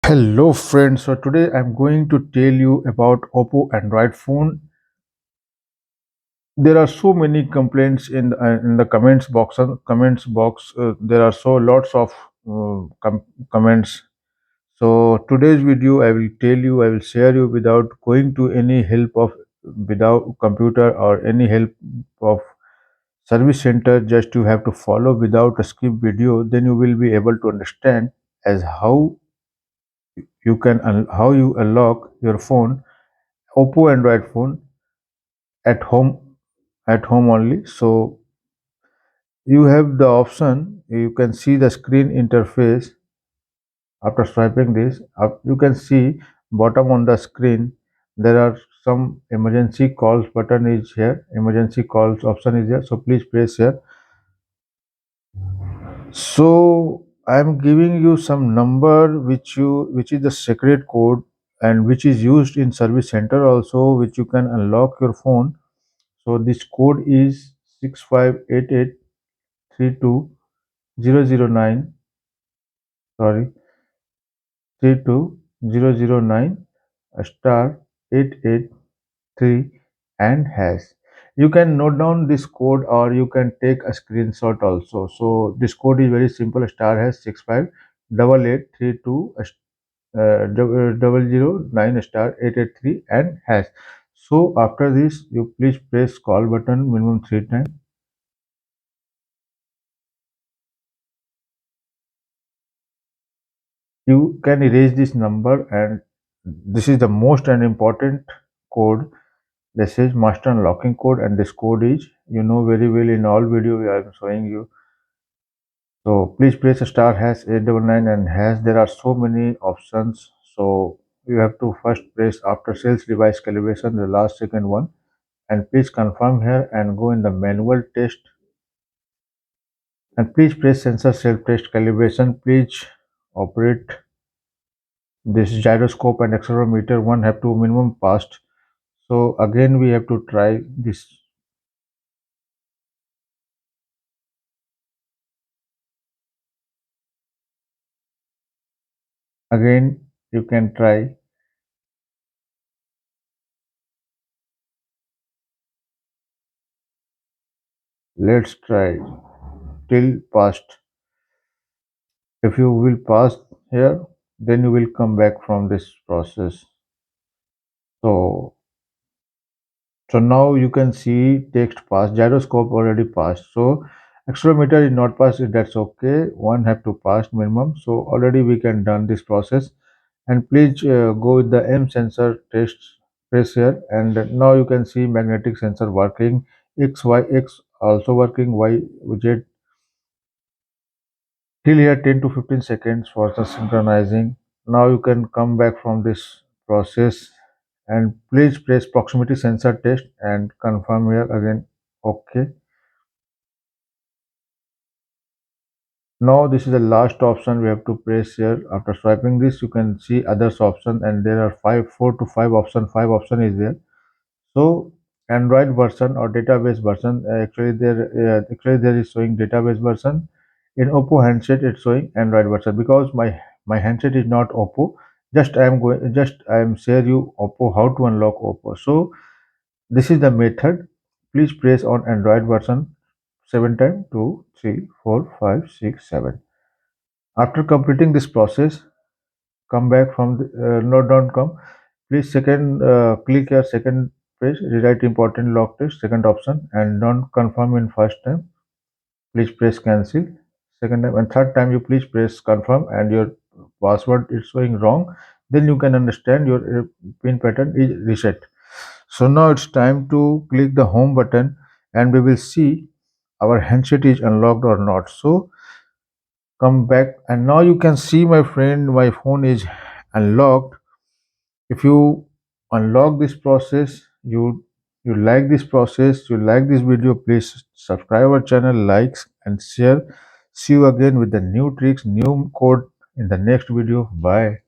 Hello friends, so today I'm going to tell you about Oppo Android phone. There are so many complaints in the comments box. There are so lots of comments. So today's video I will share you without going to any help of without computer or any help of service center. Just you have to follow without a skip video. Then you will be able to understand as how you unlock your phone Oppo Android phone at home only. So you have the option. You can see the screen interface after swiping this. You can see bottom on the screen. There are some emergency calls button is here. Emergency calls option is here. So please press here. So I am giving you some number which is the secret code and which is used in service center also, which you can unlock your phone. So this code is 6588320009, sorry, 32009 star 883 and hash. You can note down this code or you can take a screenshot also. So this code is very simple, star hash 658832 009 star 883 and hash. So after this you please press call button minimum 3 times. You can erase this number, and this is the most and important code. This is master unlocking code, and this code is very well in all video I am showing you. So please press star hash 899 and hash. There are so many options. So you have to first press after sales device calibration, the last second one, and please confirm here and go in the manual test, and please press sensor self test calibration. Please operate this gyroscope and accelerometer. One have to minimum passed. So again we have to try this. Again you can try. Let's try till passed. If you will pass here, then you will come back from this process. So so now you can see text pass, gyroscope already passed. So accelerometer is not passed, that's okay. One have to pass minimum. So already we can done this process. And please go with the M sensor test. Press here, and now you can see magnetic sensor working. X also working. Y Z till here 10 to 15 seconds for the synchronizing. Now you can come back from this process, and please press proximity sensor test and confirm here again. Okay. Now this is the last option we have to press here. After swiping this, you can see others option, and there are four to five option. Five option is there. So Android version or database version, actually there is showing database version. In Oppo handset it's showing Android version, because my handset is not Oppo. Just I am share you Oppo how to unlock Oppo. So this is the method. Please press on Android version 7 times, 2 3 4 5 6 7. After completing this process, come back from the note down come. Please second click your second page, rewrite important log text, second option, and don't confirm in first time. Please press cancel. Second time and third time you please press confirm, and your password is showing wrong. Then you can understand your pin pattern is reset. So now it's time to click the home button, and we will see our handset is unlocked or not. So come back, and now you can see, my friend, my phone is unlocked. If you unlock this process, you like this process, you like this video, please subscribe our channel, likes and share. See you again with the new tricks, new code in the next video. Bye.